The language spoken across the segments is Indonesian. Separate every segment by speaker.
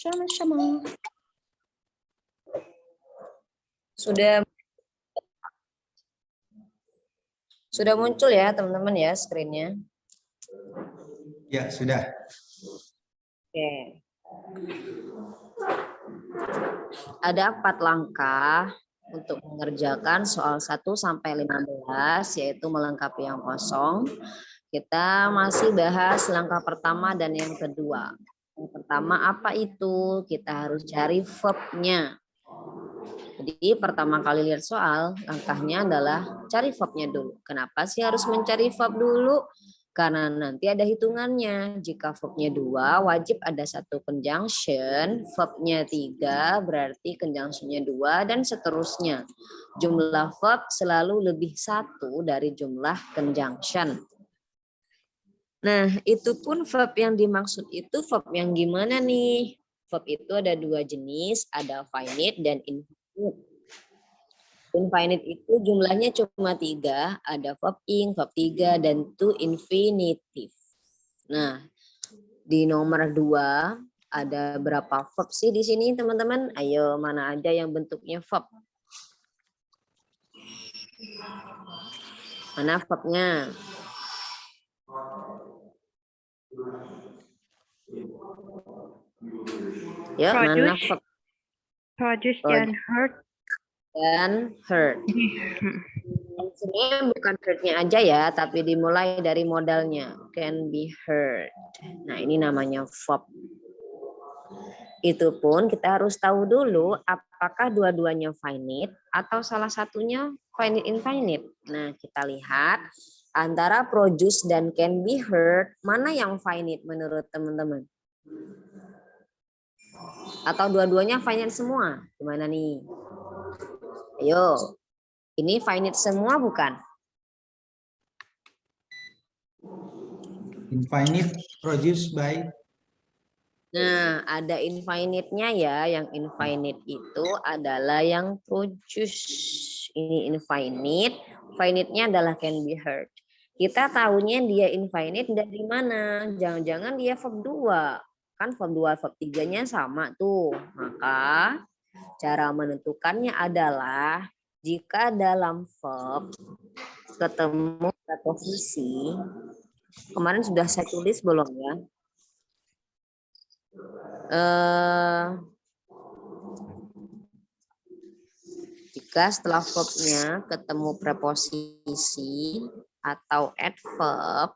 Speaker 1: Sama-sama.
Speaker 2: Sudah muncul ya teman-teman ya screen-nya?
Speaker 3: Ya, sudah.
Speaker 2: Oke. Ada 4 langkah untuk mengerjakan soal 1 sampai 15 yaitu melengkapi yang kosong. Kita masih bahas langkah pertama dan yang kedua. Yang pertama apa itu? Kita harus cari verb-nya. Jadi pertama kali lihat soal, langkahnya adalah cari verb-nya dulu. Kenapa sih harus mencari verb dulu? Karena nanti ada hitungannya. Jika verb-nya 2, wajib ada 1 conjunction. Verb-nya 3, berarti conjunction-nya 2, dan seterusnya. Jumlah verb selalu lebih 1 dari jumlah conjunction. Nah, itu pun verb yang dimaksud itu verb yang gimana nih? Verb itu ada 2 jenis, ada finite dan infinite. Infinite itu jumlahnya cuma 3, ada verb ing, verb 3, dan to infinitive. Nah, di nomor 2 ada berapa verb sih di sini teman-teman? Ayo, mana aja yang bentuknya verb? Mana verbnya? Ya, mana verb?
Speaker 1: Produce dan hurt.
Speaker 2: Dan heard. Sebenarnya bukan heard-nya aja ya, tapi dimulai dari modalnya. Can be heard. Nah, ini namanya verb. Itu pun kita harus tahu dulu apakah dua-duanya finite atau salah satunya finite infinite. Nah, kita lihat antara produce dan can be heard, mana yang finite menurut teman-teman? Atau dua-duanya finite semua? Gimana nih? Ayo, ini finite semua bukan?
Speaker 3: Infinite produced by.
Speaker 2: Nah, ada infinite-nya ya. Yang infinite itu adalah yang produce. Ini infinite. Finite-nya adalah can be heard. Kita tahunya dia infinite dari mana? Jangan-jangan dia verb 2. Kan verb 2, verb 3-nya sama tuh. Maka cara menentukannya adalah jika dalam verb ketemu preposisi, kemarin sudah saya tulis belum ya? Jika setelah verbnya ketemu preposisi atau adverb,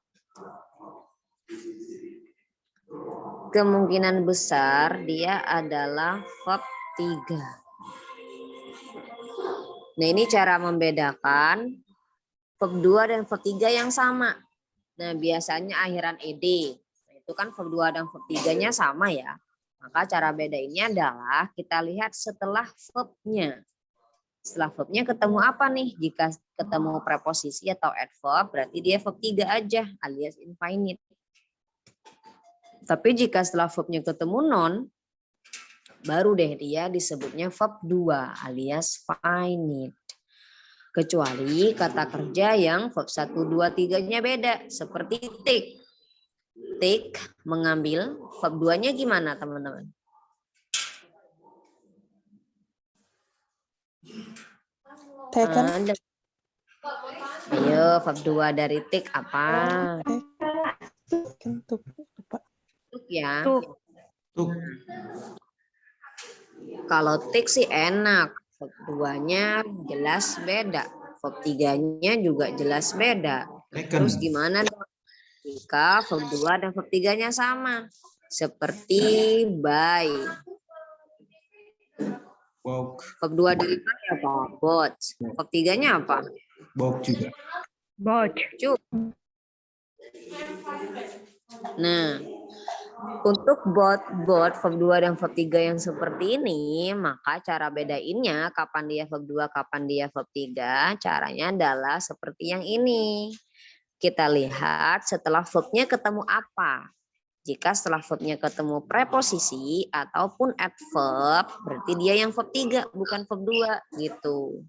Speaker 2: kemungkinan besar dia adalah verb 3. Nah, ini cara membedakan verb 2 dan verb 3 yang sama. Nah, biasanya akhiran ed. Nah, itu kan verb 2 dan verb 3-nya sama ya. Maka cara bedainnya adalah kita lihat setelah verbnya. Setelah verbnya ketemu apa nih? Jika ketemu preposisi atau adverb, berarti dia verb 3 aja alias infinite. Tapi jika setelah verbnya ketemu non, baru deh dia disebutnya verb 2 alias finite. Kecuali kata kerja yang verb 1, 2, 3-nya beda. Seperti take. Take, mengambil. Verb 2-nya gimana teman-teman?
Speaker 1: Taken.
Speaker 2: Ayo, verb 2 dari take apa?
Speaker 1: Tuk.
Speaker 2: Tuk ya.
Speaker 1: Tuk.
Speaker 2: Kalau take sih enak. Verb 2-nya jelas beda. Verb 3-nya juga jelas beda. Terus gimana dong? Jika verb 2 dan verb 3-nya sama. Seperti buy.
Speaker 3: Walk.
Speaker 2: Verb 2 dari buy apa? Bought. Verb 3-nya apa?
Speaker 3: Walk juga.
Speaker 1: Bought.
Speaker 2: Nah, untuk bought verb 2 dan verb 3 yang seperti ini, maka cara bedainnya kapan dia verb 2, kapan dia verb 3, caranya adalah seperti yang ini. Kita lihat setelah verbnya ketemu apa. Jika setelah verbnya ketemu preposisi ataupun adverb, berarti dia yang verb 3, bukan verb 2 gitu.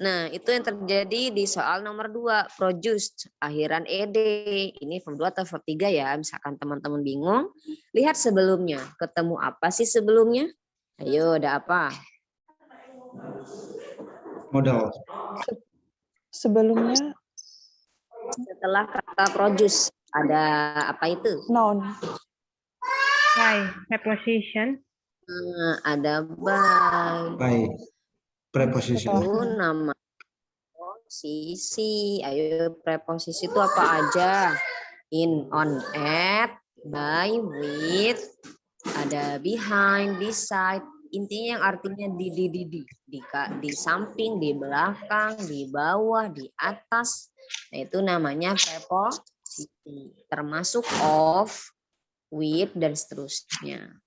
Speaker 2: Nah, itu yang terjadi di soal nomor 2, produced, akhiran ed. Ini verb 2 atau verb 3 ya, misalkan teman-teman bingung, lihat sebelumnya. Ketemu apa sih sebelumnya? Ayo, ada apa?
Speaker 3: Modal.
Speaker 4: Sebelumnya
Speaker 2: Setelah kata produce, ada apa itu?
Speaker 4: noun.
Speaker 1: By preposition.
Speaker 2: Ada by.
Speaker 3: By preposition.
Speaker 2: Itu nama posisi. Ayo, preposisi itu apa aja? In, on, at, by, with, ada behind, beside. Intinya yang artinya di samping, di belakang, di bawah, di atas. Nah, itu namanya preposisi. Termasuk of, with, dan seterusnya.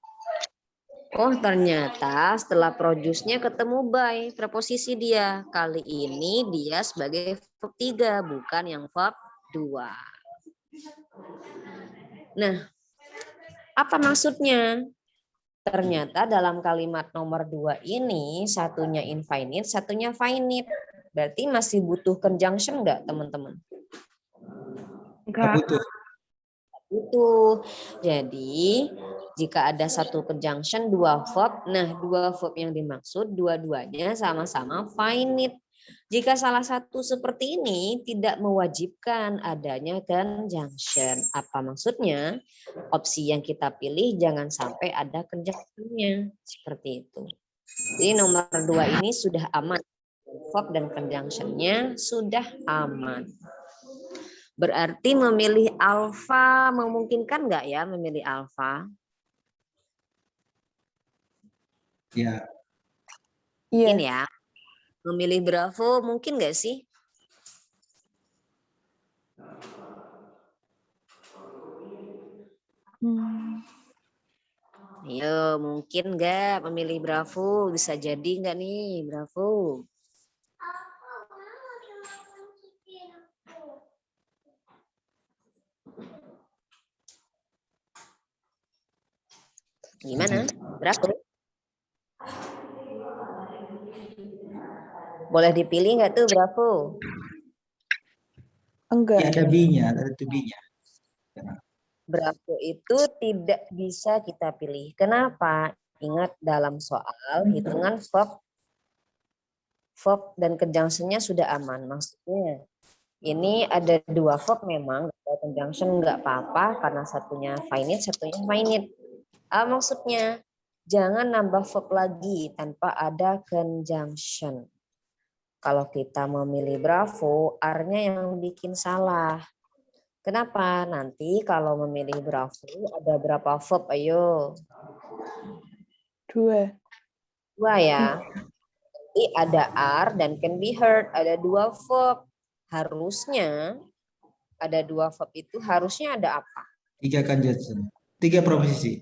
Speaker 2: Oh, ternyata setelah produce-nya ketemu by, preposisi dia. Kali ini dia sebagai verb 3, bukan yang verb 2. Nah, apa maksudnya? Ternyata dalam kalimat nomor 2 ini, satunya infinite, satunya finite. Berarti masih butuh conjunction enggak, teman-teman?
Speaker 1: Enggak.
Speaker 3: Butuh.
Speaker 2: Butuh. Jadi, jika ada satu conjunction, 2 verb, nah 2 verb yang dimaksud, dua-duanya sama-sama finite. Jika salah satu seperti ini, tidak mewajibkan adanya conjunction. Apa maksudnya? Opsi yang kita pilih jangan sampai ada conjunction-nya. Seperti itu. Jadi nomor 2 ini sudah aman. Verb dan conjunction-nya sudah aman. Berarti memilih alfa memungkinkan nggak ya memilih alfa?
Speaker 3: Ya.
Speaker 2: Mungkin
Speaker 4: Iya.
Speaker 2: ya. Memilih bravo mungkin nggak sih? Ayo, mungkin nggak memilih bravo? Bisa jadi nggak nih bravo? Gimana? Bravo? Boleh dipilih nggak tuh bravo?
Speaker 4: Enggak.
Speaker 3: Ya, ada B-nya, ada to B-nya.
Speaker 2: Bravo itu tidak bisa kita pilih. Kenapa? Ingat dalam soal hitungan verb dan conjunction-nya sudah aman. Maksudnya ini ada 2 verb memang, conjunction nggak apa-apa karena satunya finite, satunya finite. Maksudnya jangan nambah verb lagi tanpa ada conjunction. Kalau kita memilih bravo, R-nya yang bikin salah. Kenapa? Nanti kalau memilih bravo ada berapa verb? Ayo.
Speaker 4: 2.
Speaker 2: 2 ya. Jadi ada are dan can be heard. Ada 2 verb. Harusnya ada 2 verb itu harusnya ada apa?
Speaker 3: 3 conjunction. 3 preposisi.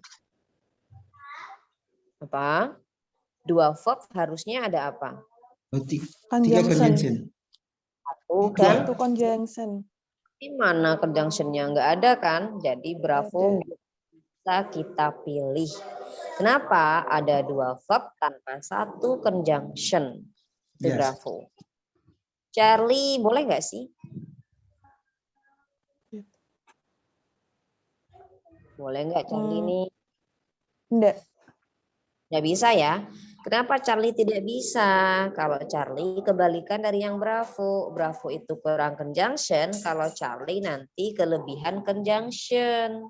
Speaker 2: Apa? 2 verb harusnya ada apa?
Speaker 3: Oh, 3
Speaker 4: Conjunction.
Speaker 3: conjunction.
Speaker 2: Bukan.
Speaker 4: Satu conjunction.
Speaker 2: Di mana conjunction-nya nggak ada kan? Jadi bravo bisa kita pilih. Kenapa? Ada 2 verb tanpa satu conjunction. Itu
Speaker 3: Yes.
Speaker 2: bravo. Charlie, boleh nggak sih? Boleh nggak Charlie nih?
Speaker 4: Enggak.
Speaker 2: Nggak bisa ya. Kenapa Charlie tidak bisa? Kalau Charlie kebalikan dari yang Bravo. Bravo itu kurang conjunction. Kalau Charlie nanti kelebihan conjunction.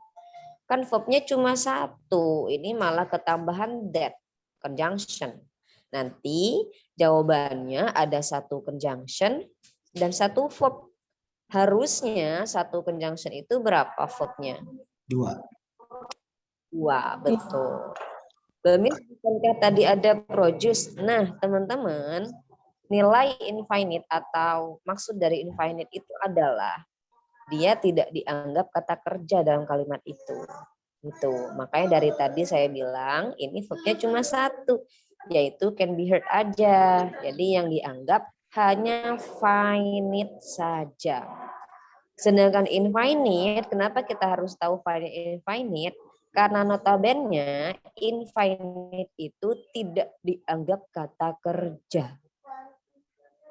Speaker 2: Kan verbnya cuma 1. Ini malah ketambahan that. Conjunction. Nanti jawabannya ada 1 conjunction dan 1 verb. Harusnya 1 conjunction itu berapa verbnya?
Speaker 3: 2.
Speaker 2: 2, betul. Bermin bukankah tadi ada produce? Nah, teman-teman, nilai infinite atau maksud dari infinite itu adalah dia tidak dianggap kata kerja dalam kalimat itu. Gitu. Makanya dari tadi saya bilang ini verbnya cuma 1, yaitu can be heard aja. Jadi yang dianggap hanya finite saja. Sedangkan infinite, kenapa kita harus tahu finite infinite? Karena notabene infinite itu tidak dianggap kata kerja.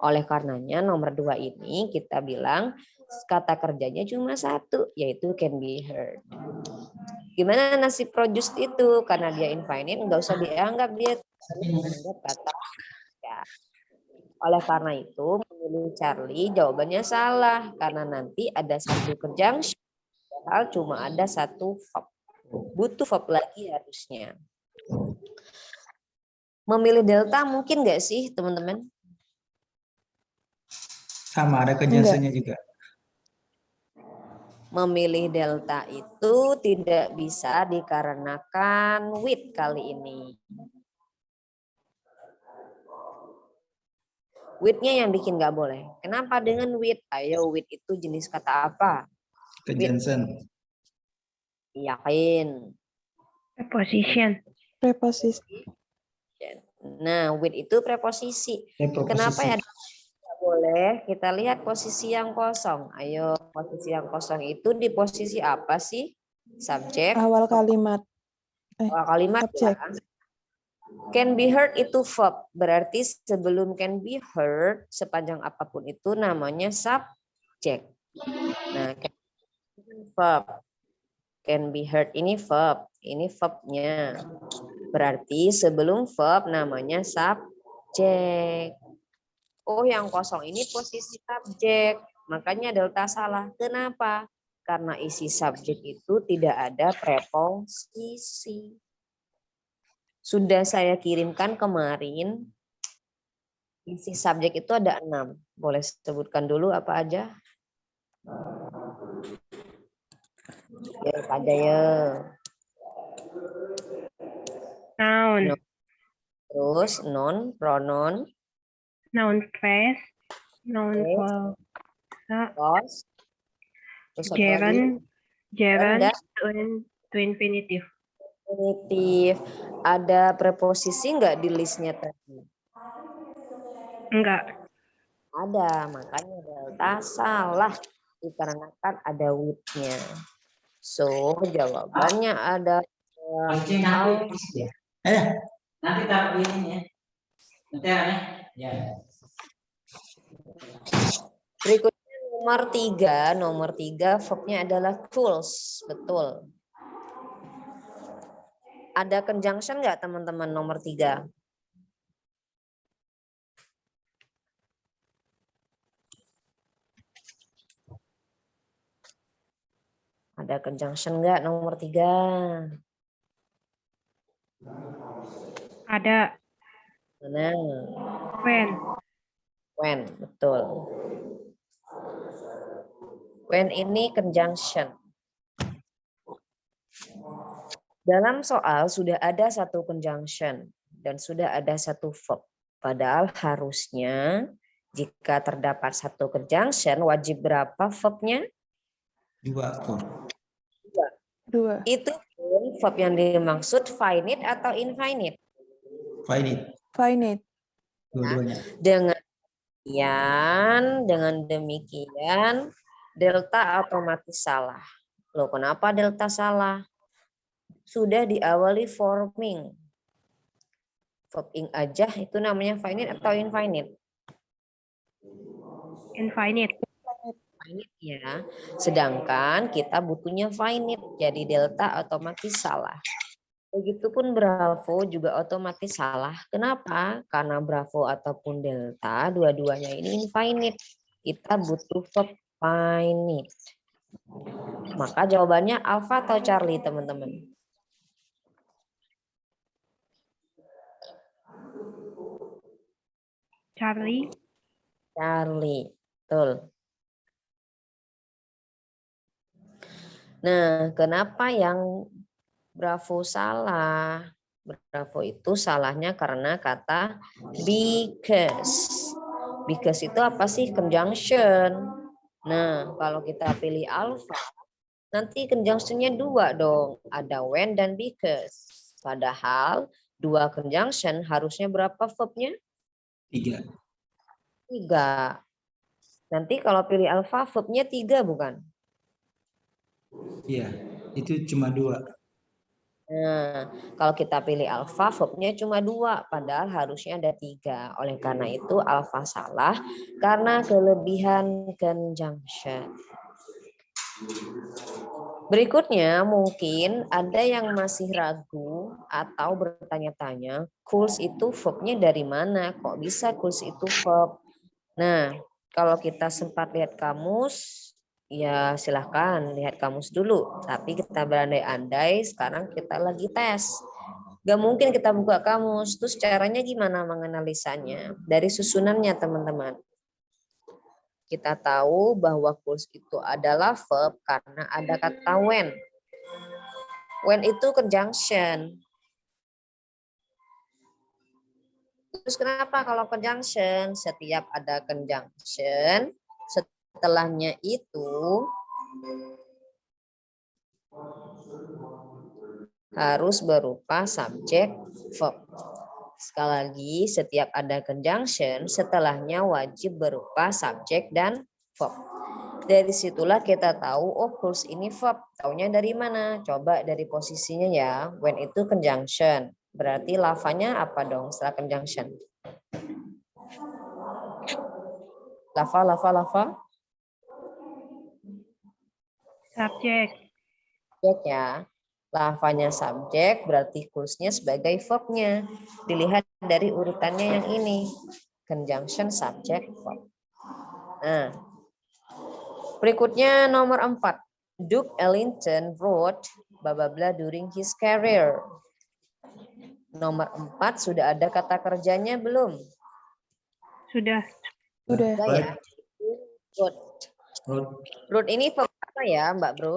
Speaker 2: Oleh karenanya nomor 2 ini kita bilang kata kerjanya cuma satu, yaitu can be heard. Gimana nasib produce itu? Karena dia infinite, nggak usah dianggap dia dianggap kata kerja. Oleh karena itu, memilih Charlie jawabannya salah. Karena nanti ada satu conjunction, padahal cuma ada satu verb. Butuh verb lagi harusnya. Memilih delta mungkin nggak sih, teman-teman?
Speaker 3: Sama, ada conjunction-nya juga.
Speaker 2: Memilih delta itu tidak bisa dikarenakan with kali ini. With-nya yang bikin nggak boleh. Kenapa dengan with? Ayo, with itu jenis kata apa?
Speaker 3: Conjunction.
Speaker 2: Yakin.
Speaker 1: Preposition.
Speaker 4: Preposisi.
Speaker 2: Nah, with itu preposisi. Kenapa ya nggak boleh? Kita lihat posisi yang kosong. Ayo, posisi yang kosong itu di posisi apa sih? Subjek.
Speaker 4: Awal kalimat.
Speaker 2: Awal kalimat
Speaker 4: Subjek.
Speaker 2: ya. Can be heard itu verb. Berarti sebelum can be heard, sepanjang apapun itu namanya subjek. Nah, verb. Can be heard ini verb. Ini verbnya. Berarti sebelum verb namanya subjek. Oh, yang kosong ini posisi subjek. Makanya delta salah. Kenapa? Karena isi subjek itu tidak ada preposisi. Sudah saya kirimkan kemarin. Isi subjek itu ada 6. Boleh sebutkan dulu apa aja? Ya, apa aja ya.
Speaker 1: Noun.
Speaker 2: Terus non, pronoun,
Speaker 1: Noun phrase. Noun
Speaker 2: Phrase.
Speaker 1: for
Speaker 2: cause, terus apa lagi?
Speaker 1: gerund. Gerund
Speaker 2: Dan
Speaker 1: to infinitive.
Speaker 2: infinitif. Ada preposisi nggak di listnya tadi?
Speaker 1: Enggak.
Speaker 2: Ada, makanya delta salah dikarenakan ada with-nya. So, jawabannya ada
Speaker 5: Nanti taruh ini ya. Nanti ya.
Speaker 2: berikutnya nomor 3 verbnya adalah cools, betul. Ada conjunction nggak teman-teman nomor 3? Ada conjunction nggak nomor 3?
Speaker 1: Ada.
Speaker 2: Mana? When, betul. When ini conjunction. Dalam soal sudah ada satu conjunction dan sudah ada satu verb. Padahal harusnya jika terdapat satu conjunction wajib berapa verbnya?
Speaker 3: 2.
Speaker 4: 2.
Speaker 2: Itu verb yang dimaksud finite atau infinite?
Speaker 3: Finite.
Speaker 4: Finite.
Speaker 3: Dua-duanya.
Speaker 2: Dengan demikian delta otomatis salah. Loh, kenapa delta salah? Sudah diawali forming. Verb ing aja itu namanya finite atau infinite?
Speaker 1: Infinite.
Speaker 2: Finite ya. Sedangkan kita butuhnya finite. Jadi delta otomatis salah. Begitupun Bravo juga otomatis salah. Kenapa? Karena Bravo ataupun delta, dua-duanya ini infinite. Kita butuh verb finite. Maka jawabannya Alpha atau Charlie, teman-teman?
Speaker 1: Charlie.
Speaker 2: Charlie, betul. Nah, kenapa yang Bravo salah? Bravo itu salahnya karena kata because. Because itu apa sih? Conjunction. Nah, kalau kita pilih alpha, nanti conjunction-nya 2 dong. Ada when dan because. Padahal 2 conjunction harusnya berapa verbnya?
Speaker 3: 3.
Speaker 2: 3. Nanti kalau pilih alpha verbnya 3 bukan?
Speaker 3: Iya, itu cuma 2.
Speaker 2: Nah, kalau kita pilih alfa, verbnya cuma 2, padahal harusnya ada 3. Oleh karena itu, alfa salah karena kelebihan conjunction. Berikutnya, mungkin ada yang masih ragu atau bertanya-tanya, cools itu verbnya dari mana? Kok bisa cools itu verb? Nah, kalau kita sempat lihat kamus, ya silahkan lihat kamus dulu. Tapi kita berandai-andai sekarang kita lagi tes. Gak mungkin kita buka kamus. Terus caranya gimana menganalisanya? Dari susunannya teman-teman. Kita tahu bahwa cools itu adalah verb karena ada kata when. When itu conjunction. Terus kenapa kalau conjunction? Setiap ada conjunction, setelahnya itu harus berupa subjek verb. Sekali lagi, setiap ada conjunction, setelahnya wajib berupa subjek dan verb. Dari situlah kita tahu, oh cools ini verb. Taunya dari mana? Coba dari posisinya ya. When itu conjunction. Berarti lavanya apa dong setelah conjunction? Lava.
Speaker 1: Subject.
Speaker 2: Subjek ya. Lavanya subjek berarti cools-nya sebagai verb-nya. Dilihat dari urutannya yang ini. Conjunction, subject, verb. Nah, berikutnya nomor 4. Duke Ellington wrote blah blah blah during his career. Nomor 4 sudah ada kata kerjanya belum?
Speaker 1: Sudah.
Speaker 4: Sudah.
Speaker 2: Sudah ya. Wrote.
Speaker 3: Wrote.
Speaker 2: Wrote ini verb apa ya, Mbak Bro?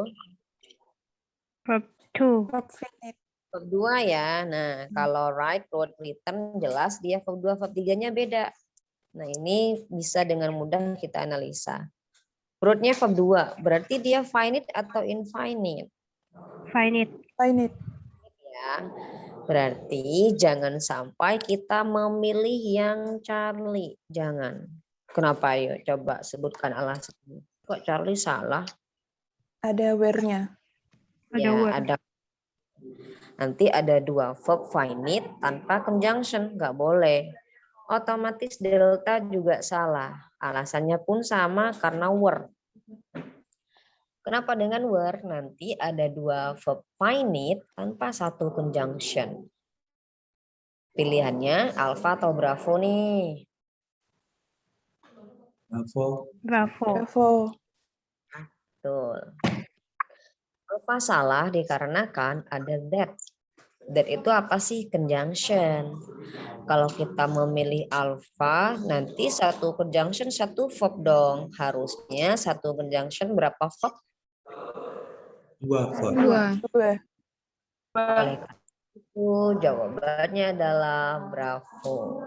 Speaker 1: Verb to.
Speaker 4: Verb finite.
Speaker 2: Verb 2 ya. Nah, kalau write, wrote, written jelas dia verb 2, verb 3-nya beda. Nah, ini bisa dengan mudah kita analisa. Wrote-nya verb 2, berarti dia finite atau infinite?
Speaker 1: Finite.
Speaker 4: Finite.
Speaker 2: Ya. Berarti jangan sampai kita memilih yang Charlie. Jangan. Kenapa? Ayo coba sebutkan alasannya. Kok Charlie salah?
Speaker 4: Ada where-nya.
Speaker 1: Ada
Speaker 2: Ya,
Speaker 1: word.
Speaker 2: ada. Nanti ada 2 verb finite tanpa conjunction, nggak boleh. Otomatis delta juga salah. Alasannya pun sama karena were. Kenapa dengan were? Nanti ada 2 verb finite tanpa 1 conjunction. Pilihannya alfa atau bravo nih?
Speaker 3: Bravo.
Speaker 1: Bravo.
Speaker 4: Bravo.
Speaker 2: Betul. Alfa salah dikarenakan ada that. That itu apa sih? Conjunction. Kalau kita memilih alfa, nanti 1 conjunction 1 verb dong. Harusnya 1 conjunction berapa verb?
Speaker 3: 2 verb.
Speaker 4: Dua.
Speaker 2: Oleh karena itu jawabannya adalah bravo.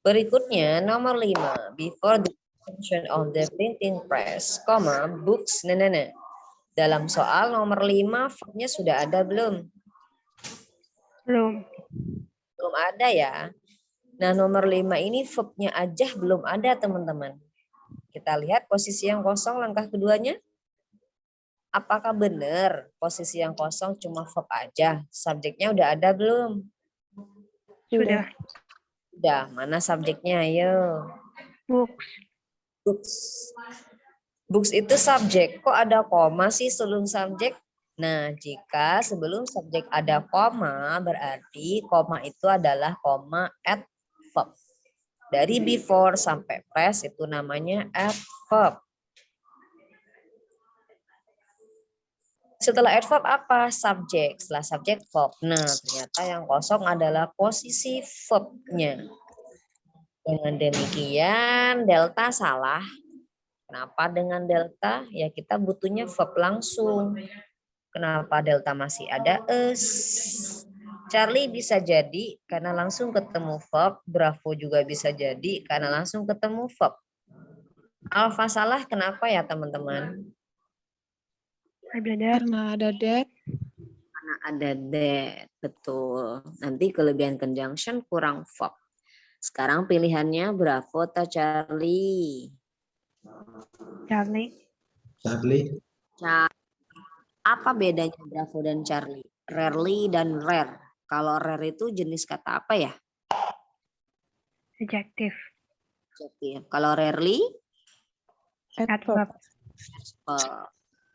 Speaker 2: Berikutnya nomor 5. Before the invention of the printing press, books. Dalam soal nomor 5 verbnya sudah ada belum?
Speaker 1: Belum.
Speaker 2: Belum ada ya. Nah, nomor 5 ini verbnya aja belum ada, teman-teman. Kita lihat posisi yang kosong langkah keduanya. Apakah benar posisi yang kosong cuma verb aja? Subjeknya udah ada belum?
Speaker 1: Sudah.
Speaker 2: Udah. Mana subjeknya? Ayo.
Speaker 1: Books.
Speaker 2: Books. Books itu subjek. Kok ada koma sih sebelum subjek? Nah, jika sebelum subjek ada koma, berarti koma itu adalah koma adverb. Dari before sampai pres itu namanya adverb. Setelah adverb apa? Subjek. Setelah subjek verb. Nah, ternyata yang kosong adalah posisi verbnya. Dengan demikian, delta salah. Kenapa dengan delta? Ya kita butuhnya verb langsung. Kenapa delta masih ada? Charlie bisa jadi karena langsung ketemu verb. Bravo juga bisa jadi karena langsung ketemu verb. Alfa salah kenapa ya teman-teman?
Speaker 4: Karena ada that.
Speaker 2: Karena ada that, betul. Nanti kelebihan conjunction kurang verb. Sekarang pilihannya Bravo atau Charlie?
Speaker 1: Charlie.
Speaker 3: Charlie.
Speaker 2: Apa bedanya Bravo dan Charlie? Rarely dan rare. Kalau rare itu jenis kata apa ya?
Speaker 1: Adjective.
Speaker 2: Adjective. Kalau rarely?
Speaker 1: Adverb.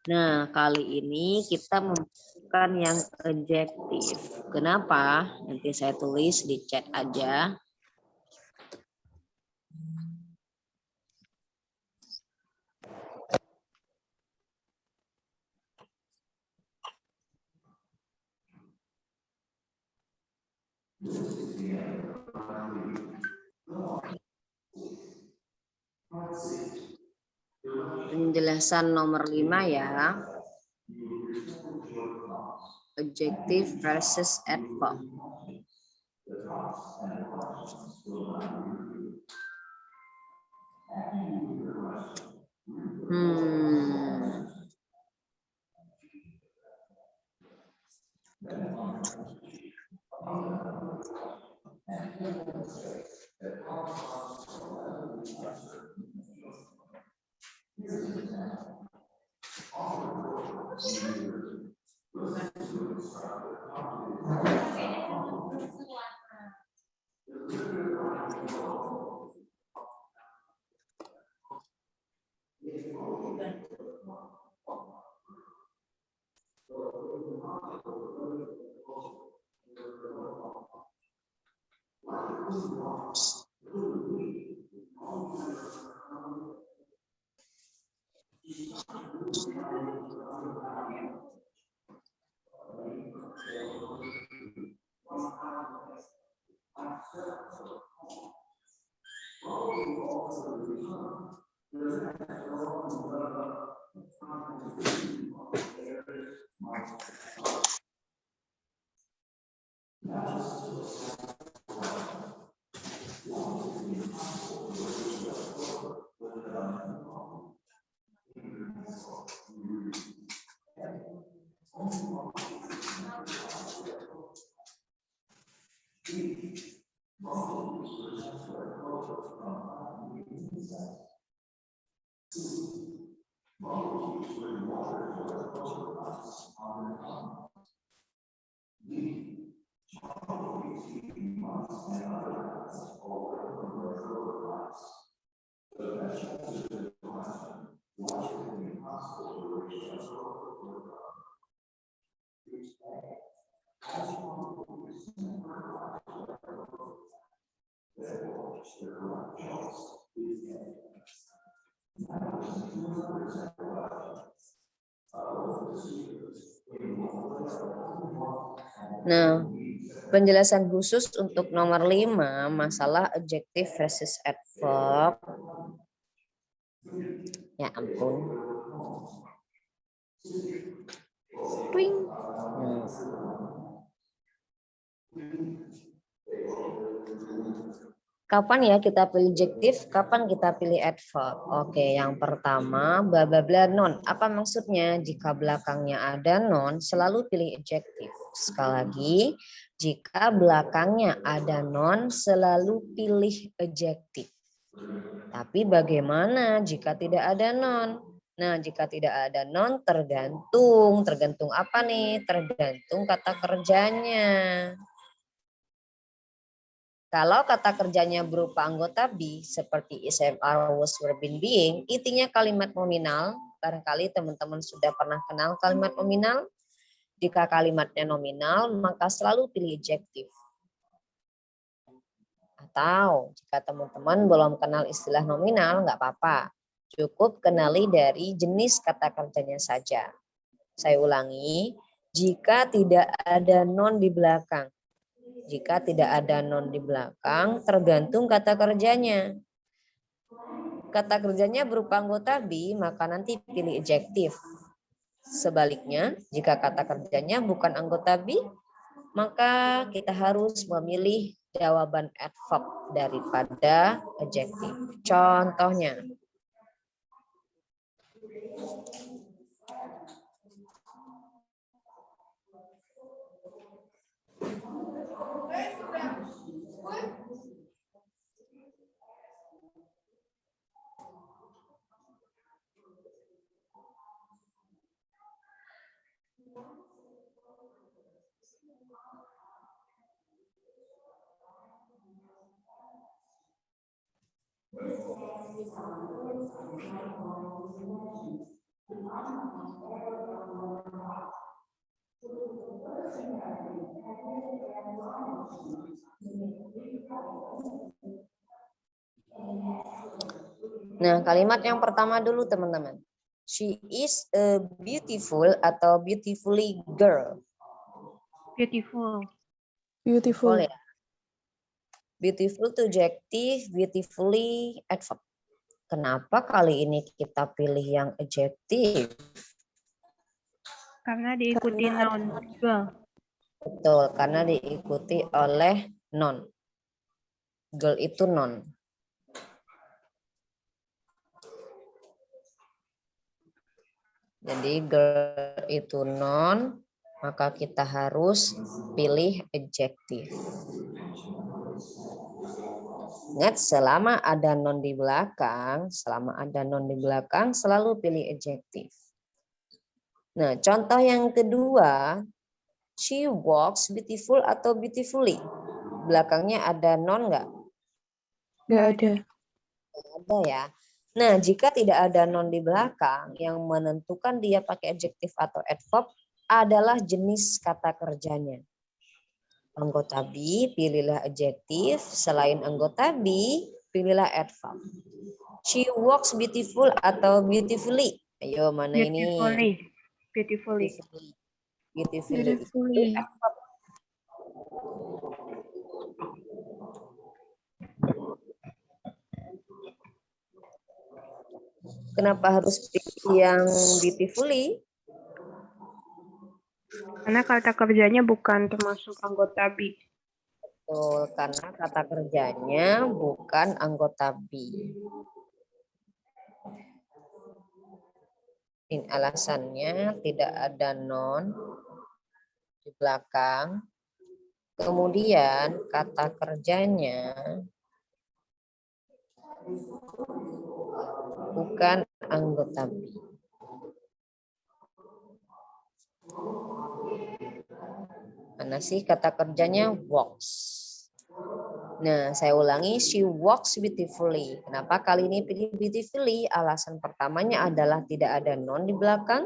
Speaker 2: Nah, kali ini kita membutuhkan yang adjektif. Kenapa? Nanti saya tulis di chat aja. Penjelasan nomor 5 ya. Adjective versus adverb. Nah, penjelasan khusus untuk nomor 5, masalah adjective versus adverb. Ya ampun. Twing. Kapan ya kita pilih adjektif, kapan kita pilih adverb? Oke, yang pertama, bla bla bla non. Apa maksudnya? Jika belakangnya ada non, selalu pilih adjektif. Sekali lagi, jika belakangnya ada non, selalu pilih adjektif. Tapi bagaimana jika tidak ada non? Nah, jika tidak ada non, tergantung. Tergantung apa nih? Tergantung kata kerjanya. Kalau kata kerjanya berupa anggota be, seperti is, am, are, was, were, been, being, intinya kalimat nominal. Barangkali teman-teman sudah pernah kenal kalimat nominal. Jika kalimatnya nominal, maka selalu pilih adjektif. Atau jika teman-teman belum kenal istilah nominal, nggak apa-apa. Cukup kenali dari jenis kata kerjanya saja. Saya ulangi, jika tidak ada non di belakang. Jika tidak ada non di belakang, tergantung kata kerjanya. Kata kerjanya berupa anggota be, maka nanti pilih adjektif. Sebaliknya, jika kata kerjanya bukan anggota be, maka kita harus memilih jawaban adverb daripada adjektif. Contohnya, Nah, kalimat yang pertama dulu teman-teman. She is a beautiful atau beautifully girl.
Speaker 1: Beautiful.
Speaker 4: Beautiful.
Speaker 2: Boleh. Beautiful itu adjective, beautifully adverb. Kenapa kali ini kita pilih yang adjective?
Speaker 1: Karena diikuti noun girl.
Speaker 2: Betul, karena diikuti oleh noun. Girl itu noun. Jadi girl itu noun, maka kita harus pilih adjective. Ingat, selama ada noun di belakang, selalu pilih adjective. Nah, contoh yang kedua, she walks beautiful atau beautifully. Belakangnya ada noun nggak?
Speaker 4: Nggak ada.
Speaker 2: Ada ya. Nah, jika tidak ada noun di belakang, yang menentukan dia pakai adjective atau adverb adalah jenis kata kerjanya. Anggota be, pilihlah adjective. Selain anggota be, pilihlah adverb. She walks beautiful atau beautifully. Ayo, mana
Speaker 1: Beautifully.
Speaker 2: ini?
Speaker 1: Beautifully.
Speaker 2: Beautifully.
Speaker 4: Beautifully.
Speaker 2: Kenapa harus pilih yang beautifully?
Speaker 1: Karena kata kerjanya bukan termasuk anggota be.
Speaker 2: Betul, karena kata kerjanya bukan anggota be. Ini alasannya tidak ada noun di belakang. Kemudian kata kerjanya bukan anggota be. Mana sih kata kerjanya? Walks. Nah, saya ulangi, she walks beautifully. Kenapa kali ini pilih beautifully? Alasan pertamanya adalah tidak ada noun di belakang.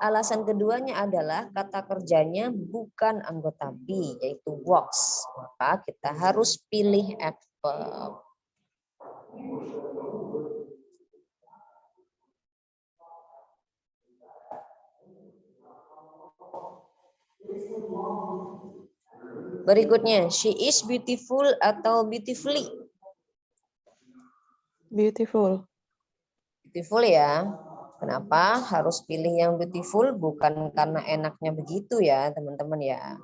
Speaker 2: Alasan keduanya adalah kata kerjanya bukan anggota be, yaitu walks. Maka kita harus pilih adverb. Berikutnya, she is beautiful atau beautifully?
Speaker 4: Beautiful.
Speaker 2: Beautiful ya. Kenapa harus pilih yang beautiful? Bukan karena enaknya begitu ya, teman-teman ya.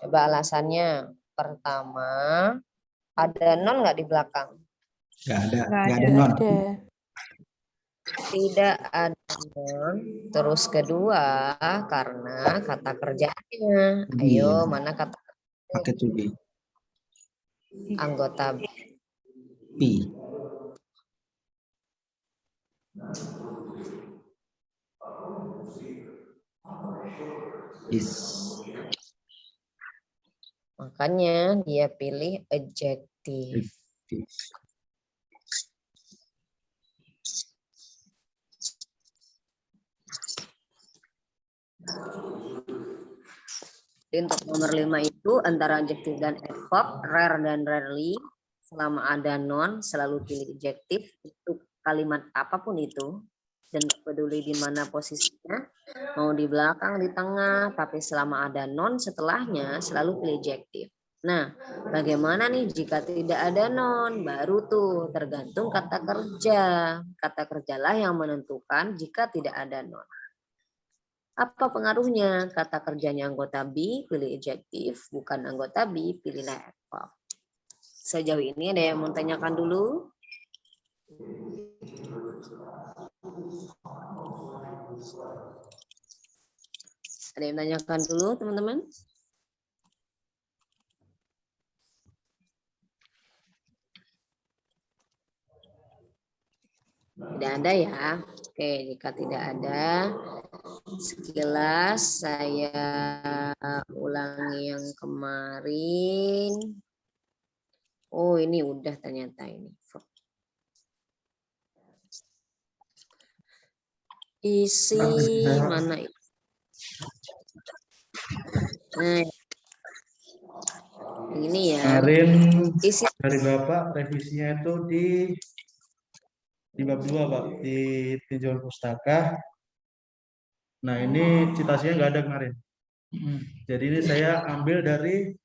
Speaker 2: Coba alasannya. Pertama, ada non nggak di belakang?
Speaker 3: Nggak ada.
Speaker 1: Nggak
Speaker 3: Nggak
Speaker 1: ada.
Speaker 3: ada non.
Speaker 4: Ada.
Speaker 2: Tidak ada non. Terus kedua, karena kata kerjanya. Ayo, mana kata
Speaker 3: Pakai to be.
Speaker 2: anggota B?
Speaker 3: Be. Is.
Speaker 2: Makanya dia pilih adjective. Untuk nomor 5 itu antara adjective dan adverb, rare dan rarely. Selama ada noun selalu pilih adjective untuk kalimat apapun itu. Dan peduli di mana posisinya, mau di belakang, di tengah, tapi selama ada noun setelahnya selalu pilih adjective. Nah, bagaimana nih jika tidak ada noun? Baru tuh tergantung kata kerja. Kata kerjalah yang menentukan jika tidak ada noun. Apa pengaruhnya? Kata kerjanya anggota be, pilih adjektif. Bukan anggota be, pilihlah adverb. Sejauh ini ada yang mau tanyakan dulu? Ada yang tanyakan dulu, teman-teman? Tidak ada ya? Oke, jika tidak ada, Sekilas saya ulangi yang kemarin. Oh, ini udah ternyata ini. Isi mana itu? Nah, ini ya.
Speaker 6: Kemarin
Speaker 2: Isi
Speaker 6: dari Bapak revisinya itu di bab 2, Pak, di tinjauan pustaka. Nah, ini citasinya nggak ada kemarin. Jadi ini saya ambil dari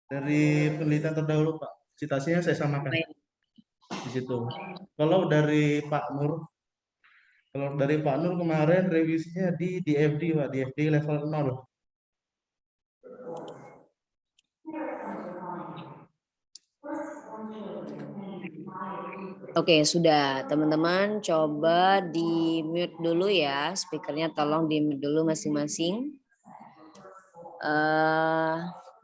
Speaker 6: penelitian terdahulu, Pak. Citasinya saya samakan di situ. Kalau dari Pak Nur kemarin revisinya di DFD, Pak, DFD level 0.
Speaker 2: Oke, sudah. Teman-teman coba di mute dulu ya. Speakernya tolong di mute dulu masing-masing.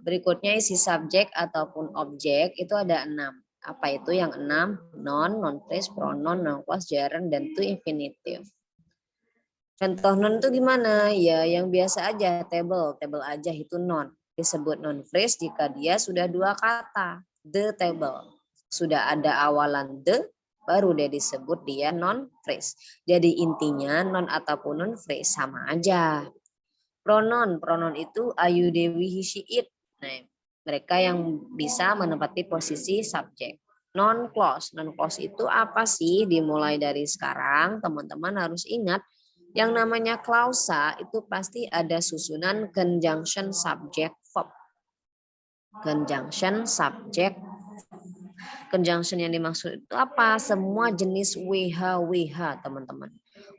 Speaker 2: Berikutnya isi subjek ataupun objek itu ada 6. Apa itu yang 6? Non, non-phrase, pronoun, non-clause, gerund, dan to infinitive. Contoh non itu gimana? Ya, yang biasa aja, table aja itu non. Disebut non-phrase jika dia sudah 2 kata. The table. Sudah ada awalan the, baru dia disebut dia non-phrase. Jadi intinya non ataupun non-phrase sama aja. Pronoun itu ayu, dewi, he, she, it. Nah, mereka yang bisa menempati posisi subjek. Non-clause itu apa sih? Dimulai dari sekarang teman-teman harus ingat yang namanya klausa itu pasti ada susunan conjunction subject verb. Conjunction subject. Conjunction yang dimaksud itu apa? Semua jenis WH, teman-teman.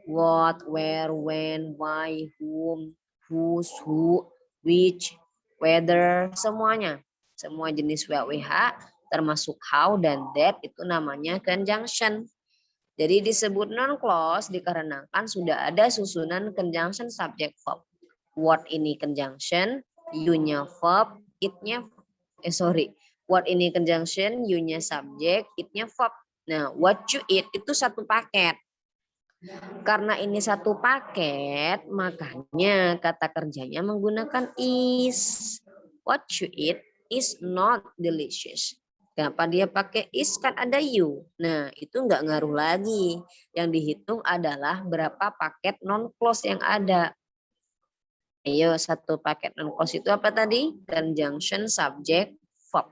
Speaker 2: What, where, when, why, whom, whose, who, which, whether, semuanya. Semua jenis WH termasuk how dan that itu namanya conjunction. Jadi disebut non-clause dikarenakan sudah ada susunan conjunction subject verb. What ini conjunction, you-nya verb, it-nya what ini conjunction, you-nya subject, it-nya verb. Nah, what you eat itu satu paket. Karena ini satu paket, makanya kata kerjanya menggunakan is. What you eat is not delicious. Kenapa dia pakai is? Kan ada you. Nah, itu nggak ngaruh lagi. Yang dihitung adalah berapa paket non-clause yang ada. Ayo, satu paket non-clause itu apa tadi? Conjunction subject verb.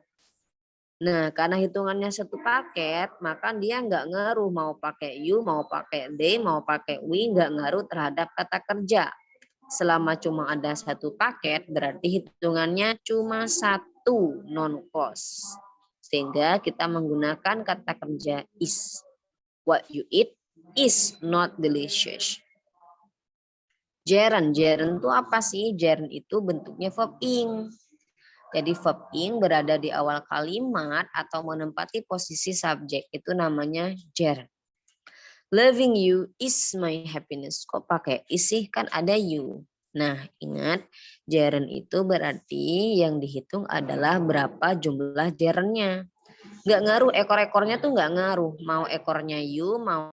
Speaker 2: Nah, karena hitungannya satu paket, maka dia nggak ngaruh mau pakai you, mau pakai they, mau pakai we, nggak ngaruh terhadap kata kerja. Selama cuma ada satu paket, berarti hitungannya cuma satu non-clause. Sehingga kita menggunakan kata kerja is. What you eat is not delicious. Gerund itu apa sih? Gerund itu bentuknya verb ing. Jadi verb ing berada di awal kalimat atau menempati posisi subjek. Itu namanya gerund. Loving you is my happiness. Kok pakai is sih? Kan ada you. Nah, ingat gerund itu berarti yang dihitung adalah berapa jumlah gerundnya. Nggak ngaruh, ekor-ekornya tuh nggak ngaruh. Mau ekornya you, mau